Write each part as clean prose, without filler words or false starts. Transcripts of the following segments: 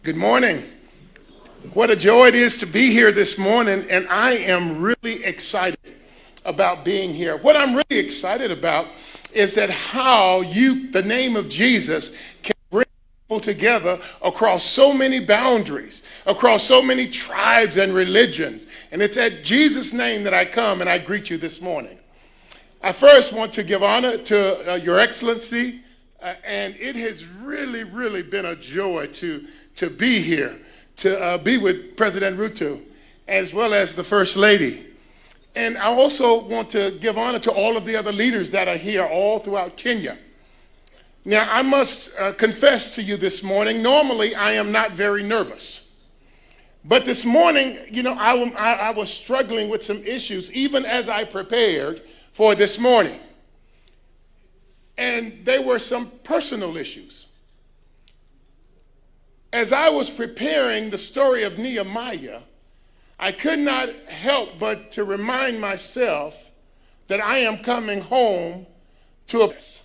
Good morning. What a joy it is to be here this morning, and I am really excited about being here. What I'm really excited about is that how the name of Jesus, can bring people together across so many boundaries, across so many tribes and religions. And it's at Jesus' name that I come and I greet you this morning. I first want to give honor to Your Excellency, and it has really been a joy to be here, to be with President Ruto, as well as the First Lady. And I also want to give honor to all of the other leaders that are here all throughout Kenya. Now, I must confess to you this morning, normally I am not very nervous. But this morning, I was struggling with some issues, even as I prepared for this morning. And they were some personal issues. As I was preparing the story of Nehemiah, I could not help but to remind myself that I am coming home to a place.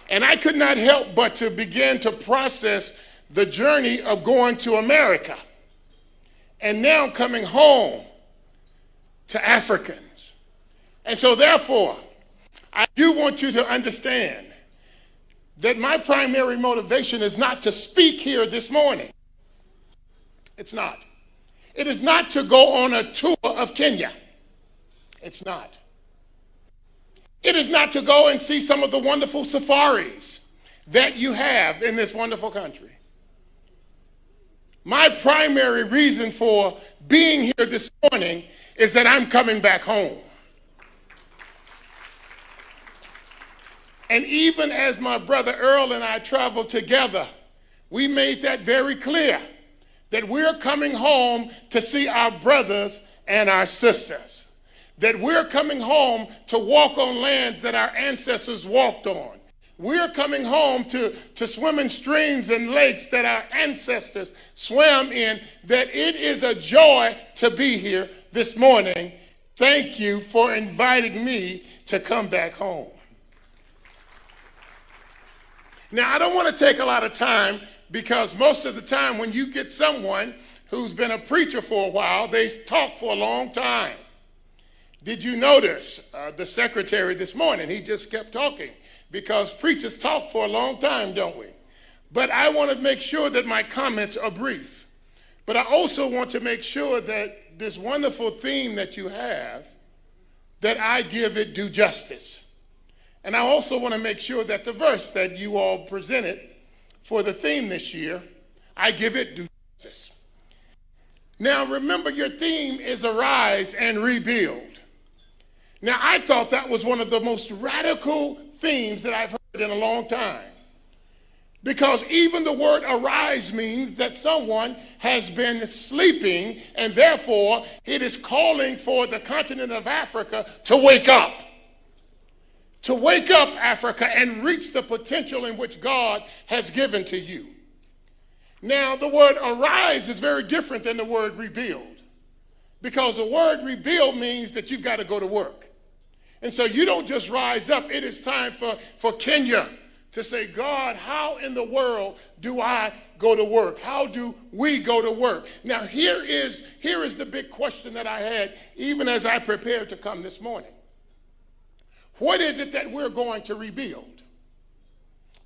And I could not help but to begin to process the journey of going to America and now coming home to Africans. And so therefore, I do want you to understand that my primary motivation is not to speak here this morning. It's not. It is not to go on a tour of Kenya. It's not. It is not to go and see some of the wonderful safaris that you have in this wonderful country. My primary reason for being here this morning is that I'm coming back home. And even as my brother Earl and I traveled together, we made that very clear, that we're coming home to see our brothers and our sisters, that we're coming home to walk on lands that our ancestors walked on. We're coming home to swim in streams and lakes that our ancestors swam in, that it is a joy to be here this morning. Thank you for inviting me to come back home. Now, I don't want to take a lot of time, because most of the time when you get someone who's been a preacher for a while, they talk for a long time. Did you notice the secretary this morning? He just kept talking, because preachers talk for a long time, don't we? But I want to make sure that my comments are brief. But I also want to make sure that this wonderful theme that you have, that I give it due justice. And I also want to make sure that the verse that you all presented for the theme this year, I give it due justice. Now, remember, your theme is arise and rebuild. Now, I thought that was one of the most radical themes that I've heard in a long time. Because even the word arise means that someone has been sleeping, and therefore it is calling for the continent of Africa to wake up. To wake up, Africa, and reach the potential in which God has given to you. Now, the word arise is very different than the word rebuild, because the word rebuild means that you've got to go to work. And so you don't just rise up. It is time for Kenya to say, God, how in the world do I go to work? How do we go to work? Now, here is the big question that I had even as I prepared to come this morning. What is it that we're going to rebuild?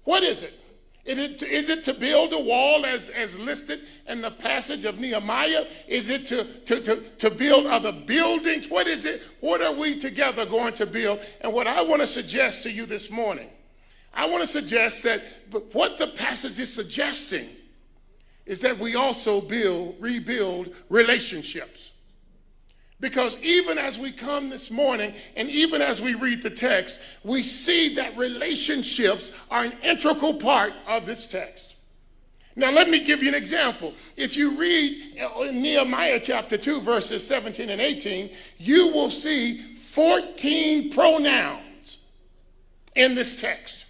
What is it? Is it to build a wall as listed in the passage of Nehemiah? Is it to build other buildings? What is it? What are we together going to build? And what I want to suggest to you this morning, I want to suggest that what the passage is suggesting is that we also rebuild relationships. Because even as we come this morning, and even as we read the text, we see that relationships are an integral part of this text. Now, let me give you an example. If you read in Nehemiah chapter 2, verses 17 and 18, you will see 14 pronouns in this text.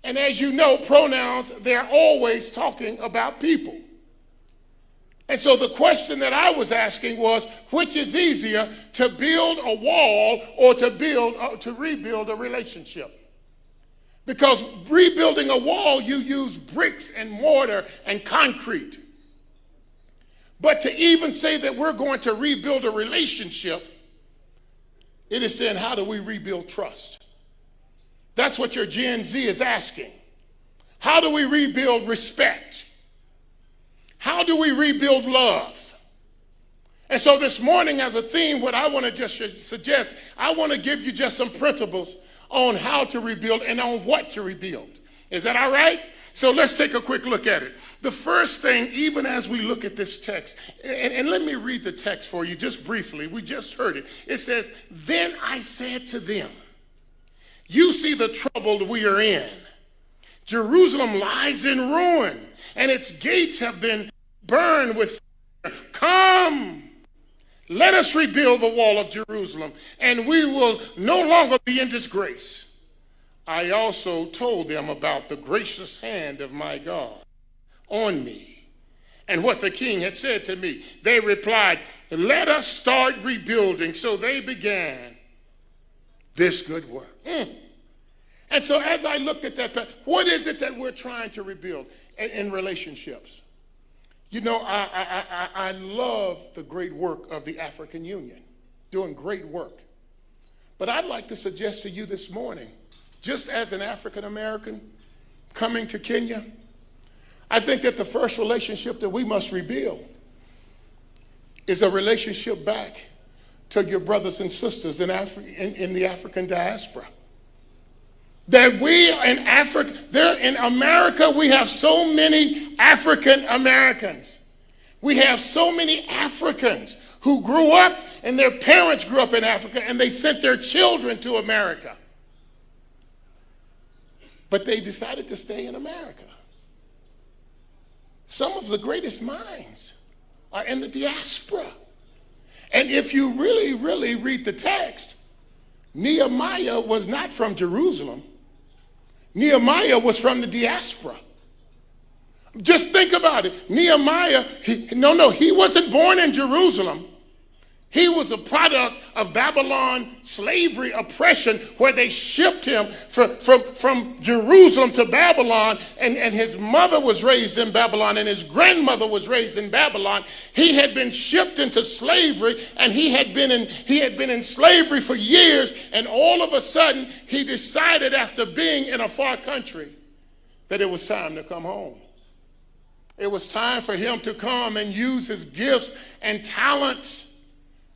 And as you know, pronouns, they're always talking about people. And so the question that I was asking was, which is easier, to build a wall or to rebuild a relationship? Because rebuilding a wall, you use bricks and mortar and concrete. But to even say that we're going to rebuild a relationship, it is saying, how do we rebuild trust? That's what your Gen Z is asking. How do we rebuild respect? How do we rebuild love? And so this morning, as a theme, what I want to just suggest, I want to give you just some principles on how to rebuild and on what to rebuild. Is that all right? So let's take a quick look at it. The first thing, even as we look at this text, and let me read the text for you just briefly. We just heard it. It says, "Then I said to them, you see the trouble we are in. Jerusalem lies in ruin, and its gates have been burned with fire. Come, let us rebuild the wall of Jerusalem, and we will no longer be in disgrace." I also told them about the gracious hand of my God on me and what the king had said to me. They replied, "Let us start rebuilding." So they began this good work. And so as I looked at that, what is it that we're trying to rebuild in relationships? You know, I love the great work of the African Union, doing great work. But I'd like to suggest to you this morning, just as an African American coming to Kenya, I think that the first relationship that we must rebuild is a relationship back to your brothers and sisters in the African diaspora. That we in Africa, there in America, we have so many African Americans. We have so many Africans who grew up and their parents grew up in Africa and they sent their children to America. But they decided to stay in America. Some of the greatest minds are in the diaspora. And if you really, really read the text, Nehemiah was not from Jerusalem. Nehemiah was from the diaspora. Just think about it. Nehemiah, he wasn't born in Jerusalem. He was a product of Babylon slavery oppression where they shipped him from Jerusalem to Babylon, and his mother was raised in Babylon and his grandmother was raised in Babylon. He had been shipped into slavery and he had been in slavery for years, and all of a sudden he decided after being in a far country that it was time to come home. It was time for him to come and use his gifts and talents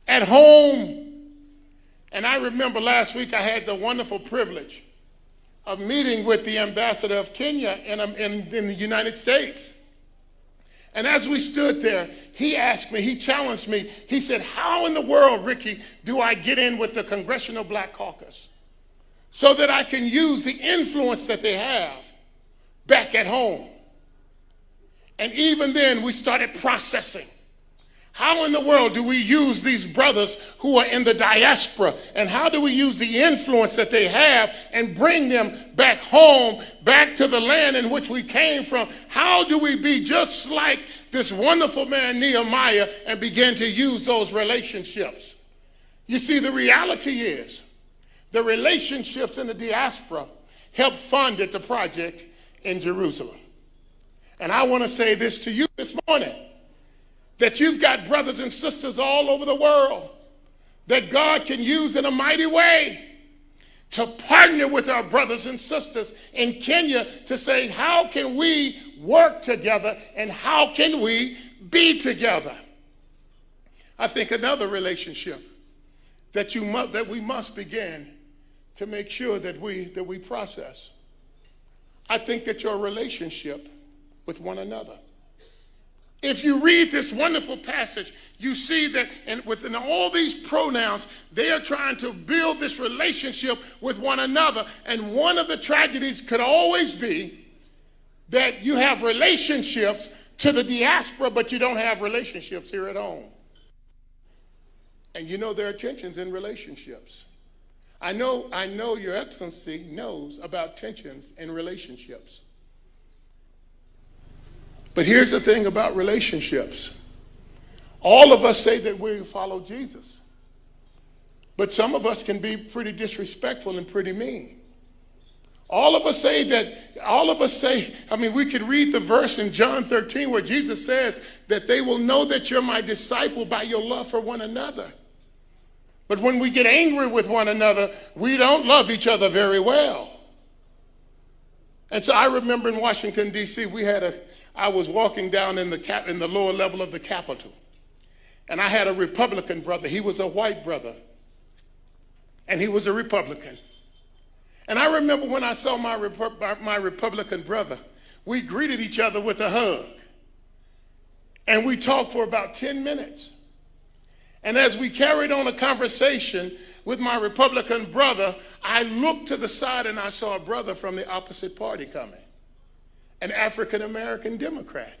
at home. And I remember last week I had the wonderful privilege of meeting with the ambassador of Kenya in the United States. And as we stood there, he asked me, he challenged me, he said, "How in the world, Ricky, do I get in with the Congressional Black Caucus so that I can use the influence that they have back at home?" And even then we started processing. How in the world do we use these brothers who are in the diaspora? And how do we use the influence that they have and bring them back home, back to the land in which we came from? How do we be just like this wonderful man Nehemiah and begin to use those relationships? You see, the reality is the relationships in the diaspora helped fund the project in Jerusalem. And I want to say this to you this morning, that you've got brothers and sisters all over the world that God can use in a mighty way to partner with our brothers and sisters in Kenya to say, how can we work together and how can we be together? I think another relationship that we must begin to make sure that we process. I think that your relationship with one another. If you read this wonderful passage, you see that within all these pronouns, they are trying to build this relationship with one another. And one of the tragedies could always be that you have relationships to the diaspora, but you don't have relationships here at home. And you know there are tensions in relationships. I know Your Excellency knows about tensions in relationships. But here's the thing about relationships. All of us say that we follow Jesus. But some of us can be pretty disrespectful and pretty mean. All of us say, I mean, we can read the verse in John 13 where Jesus says that they will know that you're my disciple by your love for one another. But when we get angry with one another, we don't love each other very well. And so I remember in Washington, D.C., I was walking down in the lower level of the Capitol. And I had a Republican brother. He was a white brother. And he was a Republican. And I remember when I saw my Republican brother, we greeted each other with a hug. And we talked for about 10 minutes. And as we carried on a conversation with my Republican brother, I looked to the side and I saw a brother from the opposite party coming, an African-American Democrat.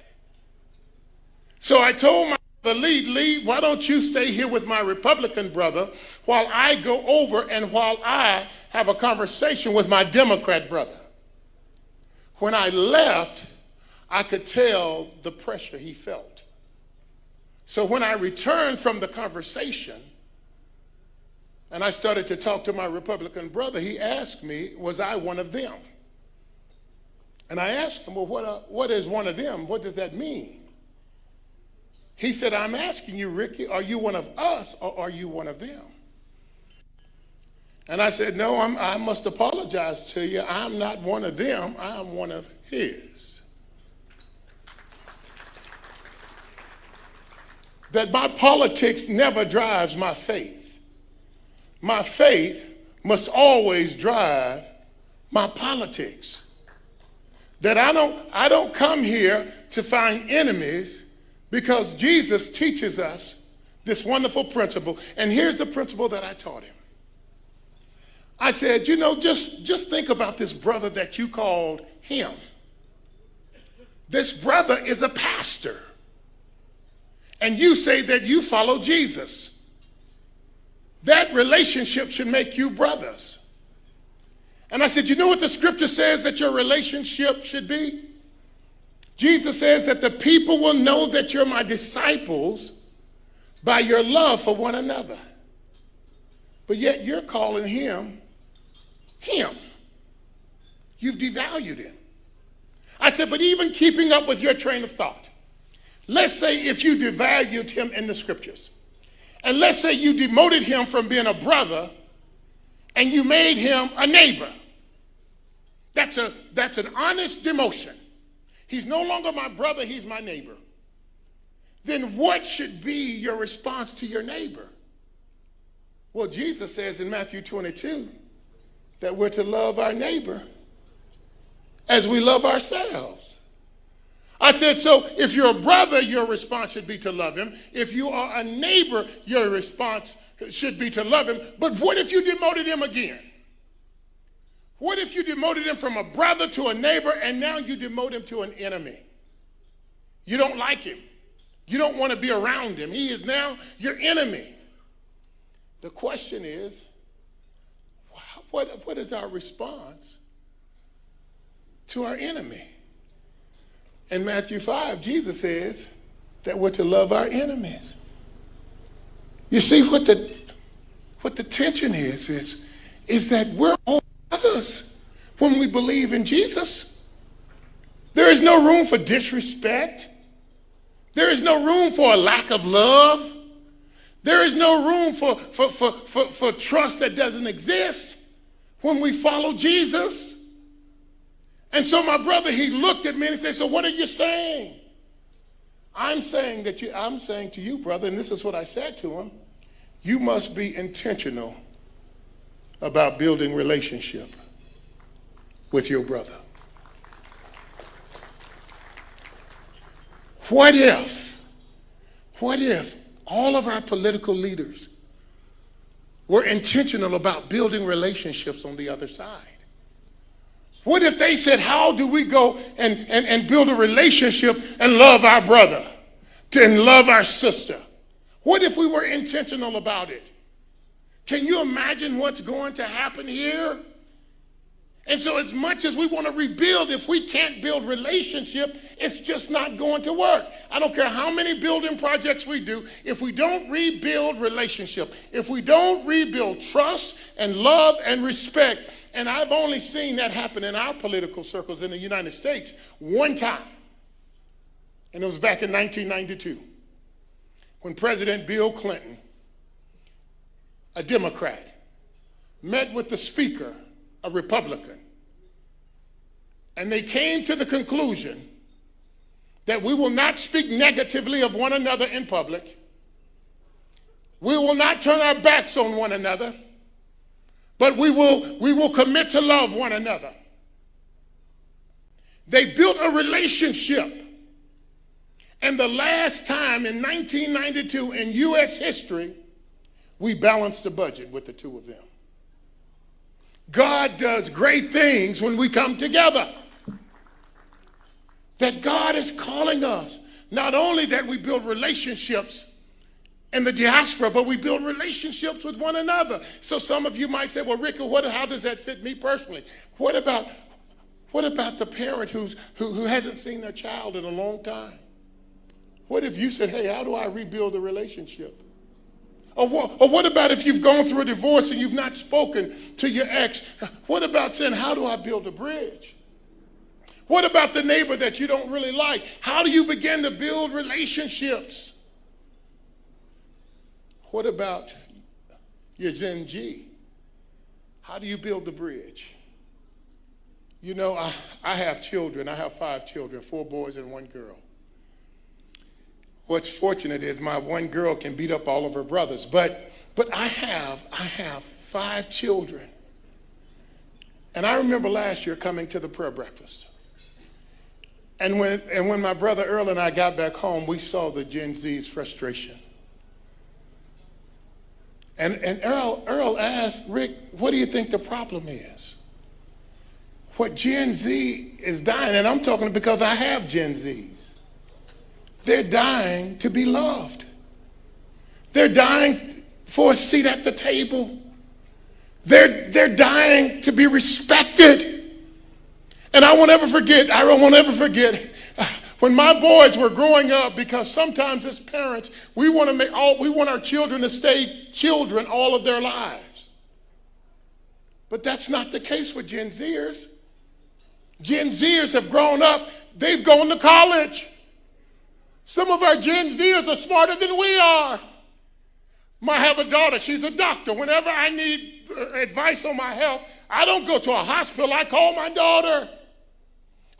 So I told my brother, Lee, why don't you stay here with my Republican brother while I go over and while I have a conversation with my Democrat brother. When I left, I could tell the pressure he felt. So when I returned from the conversation and I started to talk to my Republican brother, he asked me, was I one of them? And I asked him, well, what is one of them? What does that mean? He said, I'm asking you, Ricky, are you one of us or are you one of them? And I said, no, I must apologize to you. I'm not one of them. I'm one of his. That my politics never drives my faith. My faith must always drive my politics. That I don't come here to find enemies, because Jesus teaches us this wonderful principle. And here's the principle that I taught him. I said, just think about this brother that you called him. This brother is a pastor. And you say that you follow Jesus. That relationship should make you brothers. And I said, you know what the scripture says that your relationship should be? Jesus says that the people will know that you're my disciples by your love for one another. But yet you're calling him. You've devalued him. I said, but even keeping up with your train of thought, let's say if you devalued him in the scriptures, and let's say you demoted him from being a brother and you made him a neighbor. That's an honest demotion. He's no longer my brother, he's my neighbor. Then what should be your response to your neighbor? Well, Jesus says in Matthew 22 that we're to love our neighbor as we love ourselves. I said, so if you're a brother, your response should be to love him. If you are a neighbor, your response should be to love him. But what if you demoted him again? What if you demoted him from a brother to a neighbor and now you demote him to an enemy? You don't like him. You don't want to be around him. He is now your enemy. The question is, what is our response to our enemy? In Matthew 5, Jesus says that we're to love our enemies. You see what the tension is that we're all brothers when we believe in Jesus. There is no room for disrespect. There is no room for a lack of love. There is no room for trust that doesn't exist when we follow Jesus. And so my brother, he looked at me and he said, so what are you saying? I'm saying to you, brother, and this is what I said to him, you must be intentional about building relationship with your brother. What if all of our political leaders were intentional about building relationships on the other side? What if they said, how do we go and build a relationship and love our brother and love our sister? What if we were intentional about it? Can you imagine what's going to happen here? And so as much as we want to rebuild, if we can't build relationship, it's just not going to work. I don't care how many building projects we do, if we don't rebuild relationship, if we don't rebuild trust and love and respect, and I've only seen that happen in our political circles in the United States one time, and it was back in 1992, when President Bill Clinton, a Democrat, met with the Speaker, a Republican, and they came to the conclusion that we will not speak negatively of one another in public. We will not turn our backs on one another, but we will commit to love one another. They built a relationship. And the last time in 1992 in U.S. history, we balanced the budget with the two of them. God does great things when we come together. That God is calling us, not only that we build relationships in the diaspora, but we build relationships with one another. So some of you might say, well, Rick, how does that fit me personally? What about the parent who hasn't seen their child in a long time? What if you said, hey, how do I rebuild a relationship? Or what about if you've gone through a divorce and you've not spoken to your ex? What about saying, how do I build a bridge? What about the neighbor that you don't really like? How do you begin to build relationships? What about your Gen G? How do you build the bridge? You know, I have children. I have 5 children, 4 boys and 1 girl. What's fortunate is my 1 girl can beat up all of her brothers, but I have 5 children. And I remember last year coming to the prayer breakfast. And when my brother Earl and I got back home, we saw the Gen Z's frustration. And Earl asked, Rick, what do you think the problem is? What Gen Z is dying, and I'm talking because I have Gen Zs. They're dying to be loved. They're dying for a seat at the table. They're dying to be respected. And I won't ever forget when my boys were growing up, because sometimes as parents, we want our children to stay children all of their lives. But that's not the case with Gen Zers. Gen Zers have grown up, they've gone to college. Some of our Gen Zers are smarter than we are. I have a daughter, she's a doctor. Whenever I need advice on my health, I don't go to a hospital, I call my daughter.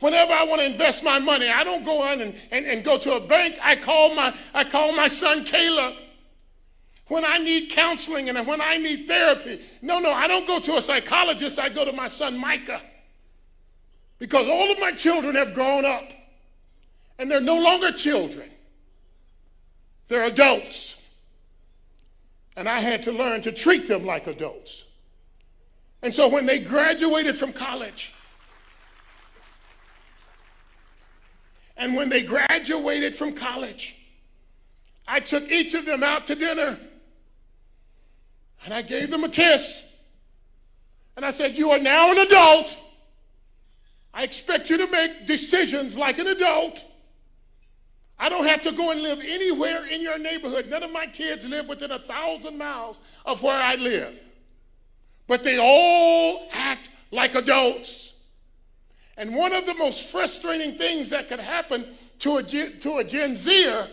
Whenever I want to invest my money, I don't go on and go to a bank, I call my son Caleb. When I need counseling and when I need therapy, no, I don't go to a psychologist, I go to my son Micah. Because all of my children have grown up. And they're no longer children. They're adults. And I had to learn to treat them like adults. And so when they graduated from college, I took each of them out to dinner. And I gave them a kiss. And I said, you are now an adult. I expect you to make decisions like an adult. I don't have to go and live anywhere in your neighborhood. None of my kids live within 1,000 miles of where I live. But they all act like adults. And one of the most frustrating things that could happen to a Gen Zer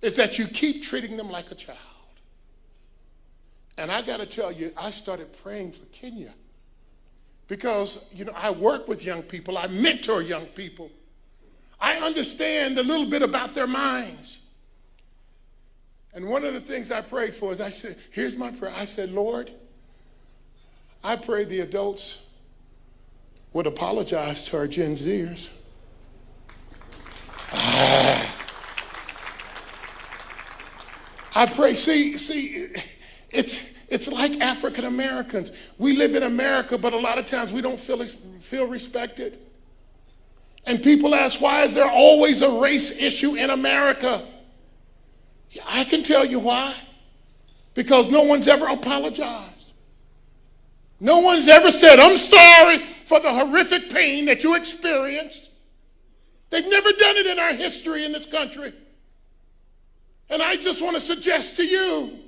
is that you keep treating them like a child. And I got to tell you, I started praying for Kenya. Because, I work with young people. I mentor young people. I understand a little bit about their minds. And one of the things I prayed for is I said, here's my prayer. I said, Lord, I pray the adults would apologize to our Gen Zers. I pray, see, it's like African Americans. We live in America, but a lot of times we don't feel respected. And people ask, why is there always a race issue in America? I can tell you why. Because no one's ever apologized. No one's ever said, I'm sorry for the horrific pain that you experienced. They've never done it in our history in this country. And I just want to suggest to you,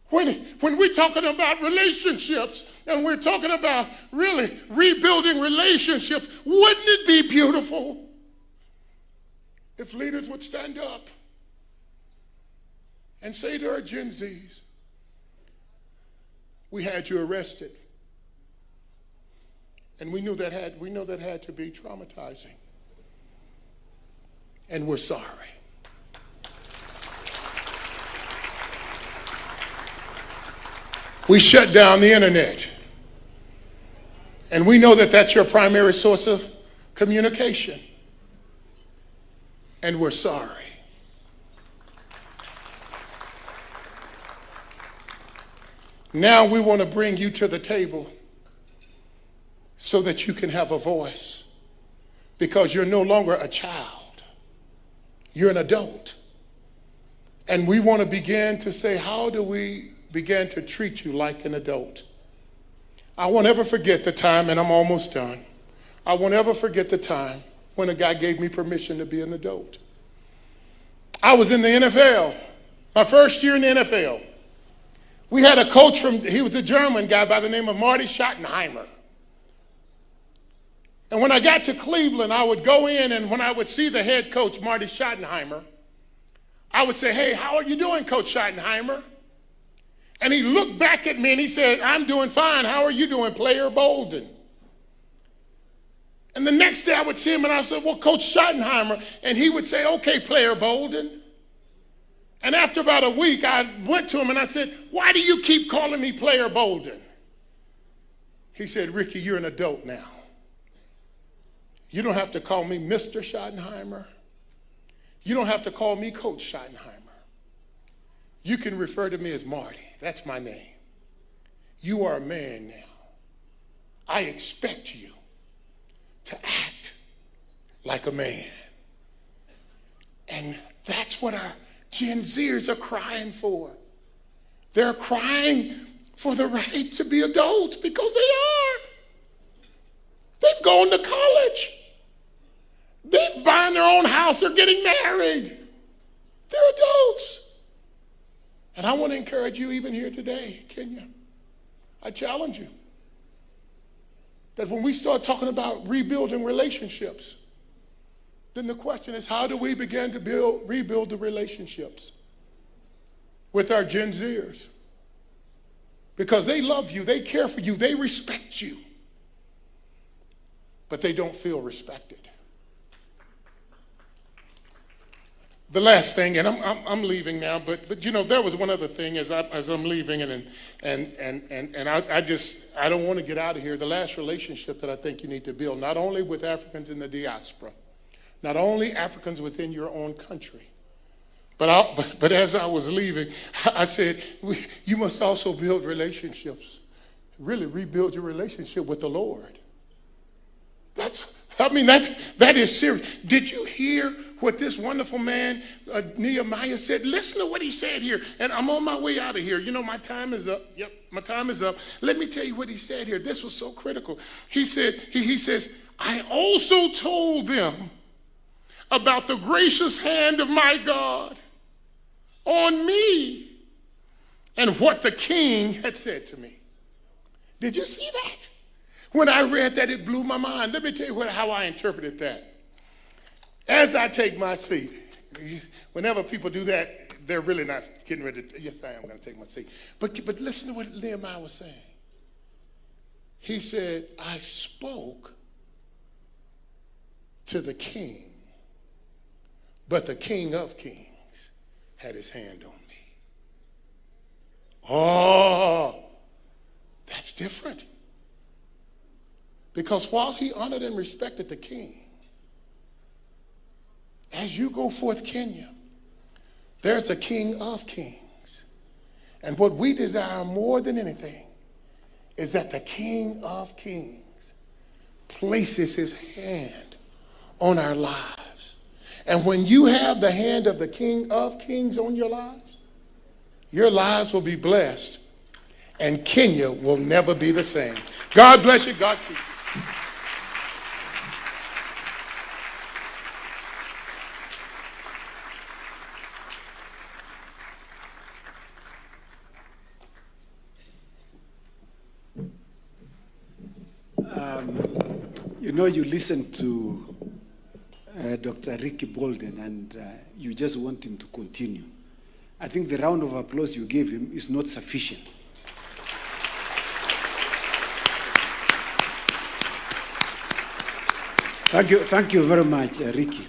when we're talking about relationships and we're talking about really rebuilding relationships, wouldn't it be beautiful if leaders would stand up and say to our Gen Zs, we had you arrested, and we know that had to be traumatizing, and we're sorry. We shut down the internet, and we know that that's your primary source of communication, and we're sorry. Now we want to bring you to the table so that you can have a voice, because you're no longer a child. You're an adult. And we want to begin to say, how do we begin to treat you like an adult? I won't ever forget the time, and I'm almost done. I won't ever forget the time when a guy gave me permission to be an adult. I was in the NFL, my first year in the NFL. We had a coach he was a German guy by the name of Marty Schottenheimer. And when I got to Cleveland, I would go in, and when I would see the head coach, Marty Schottenheimer, I would say, hey, how are you doing, Coach Schottenheimer? And he looked back at me and he said, I'm doing fine. How are you doing, Player Bolden? And the next day I would see him and I said, well, Coach Schottenheimer. And he would say, okay, Player Bolden. And after about a week, I went to him and I said, why do you keep calling me Player Bolden? He said, Ricky, you're an adult now. You don't have to call me Mr. Schottenheimer. You don't have to call me Coach Schottenheimer. You can refer to me as Marty. That's my name. You are a man now. I expect you to act like a man. And that's what our Gen Zers are crying for. They're crying for the right to be adults, because they are. They've gone to college. They've buying their own house. They're getting married. They're adults. And I want to encourage you even here today, Kenya. I challenge you that when we start talking about rebuilding relationships, then the question is, how do we begin to rebuild the relationships with our Gen Zers? Because they love you, they care for you, they respect you, but they don't feel respected. The last thing, and I'm leaving now, but you know, there was one other thing as I'm leaving, and I don't want to get out of here. The last relationship that I think you need to build, not only with Africans in the diaspora, not only Africans within your own country, but as I was leaving, I said, you must also build relationships, really rebuild your relationship with the Lord. That is serious. Did you hear what this wonderful man, Nehemiah, said? Listen to what he said here. And I'm on my way out of here. You know, my time is up. Yep, my time is up. Let me tell you what he said here. This was so critical. He said, he says, I also told them about the gracious hand of my God on me and what the king had said to me. Did you see that? When I read that, it blew my mind. Let me tell you how I interpreted that. As I take my seat, whenever people do that, they're really not getting ready to, yes, I am going to take my seat. But listen to what Nehemiah was saying. He said, I spoke to the king, but the King of Kings had his hand on me. Oh, that's different. Because while he honored and respected the king, as you go forth, Kenya, there's a King of Kings. And what we desire more than anything is that the King of Kings places his hand on our lives. And when you have the hand of the King of Kings on your lives will be blessed, and Kenya will never be the same. God bless you. God keep you. You know, you listen to Dr. Ricky Bolden and you just want him to continue. I think the round of applause you gave him is not sufficient. Thank you very much, Ricky.